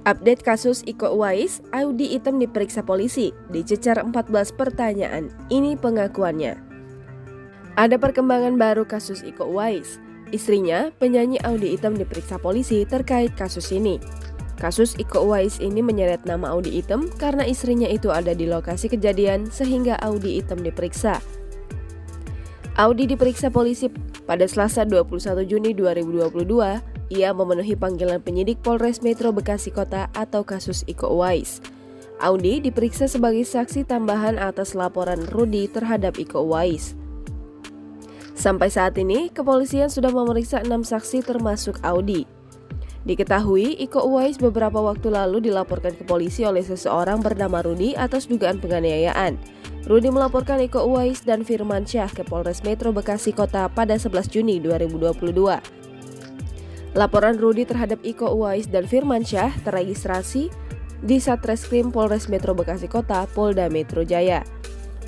Update kasus Iko Uwais, Audy Item diperiksa polisi, dicecar 14 pertanyaan. Ini pengakuannya. Ada perkembangan baru kasus Iko Uwais. Istrinya, penyanyi Audy Item diperiksa polisi terkait kasus ini. Kasus Iko Uwais ini menyeret nama Audy Item karena istrinya itu ada di lokasi kejadian sehingga Audy Item diperiksa. Audy diperiksa polisi pada Selasa 21 Juni 2022. Ia memenuhi panggilan penyidik Polres Metro Bekasi Kota atau kasus Iko Uwais. Audy diperiksa sebagai saksi tambahan atas laporan Rudy terhadap Iko Uwais. Sampai saat ini, kepolisian sudah memeriksa 6 saksi termasuk Audy. Diketahui, Iko Uwais beberapa waktu lalu dilaporkan ke polisi oleh seseorang bernama Rudy atas dugaan penganiayaan. Rudy melaporkan Iko Uwais dan Firmansyah ke Polres Metro Bekasi Kota pada 11 Juni 2022. Laporan Rudy terhadap Iko Uwais dan Firmansyah teregistrasi di Satreskrim Polres Metro Bekasi Kota, Polda Metro Jaya.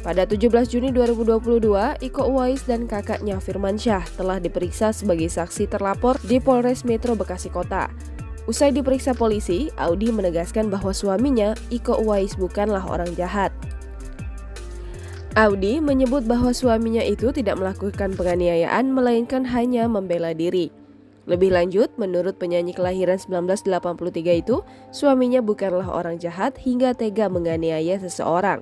Pada 17 Juni 2022, Iko Uwais dan kakaknya Firmansyah telah diperiksa sebagai saksi terlapor di Polres Metro Bekasi Kota. Usai diperiksa polisi, Audy menegaskan bahwa suaminya, Iko Uwais, bukanlah orang jahat. Audy menyebut bahwa suaminya itu tidak melakukan penganiayaan melainkan hanya membela diri. Lebih lanjut, menurut penyanyi kelahiran 1983 itu, suaminya bukanlah orang jahat hingga tega menganiaya seseorang.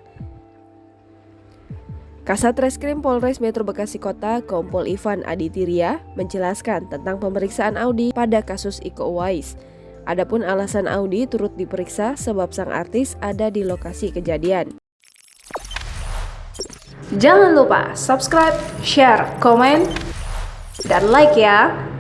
Kasat Reskrim Polres Metro Bekasi Kota, Kompol Ivan Aditya menjelaskan tentang pemeriksaan Audy pada kasus Iko Uwais. Adapun alasan Audy turut diperiksa sebab sang artis ada di lokasi kejadian. Jangan lupa subscribe, share, komen, dan like ya!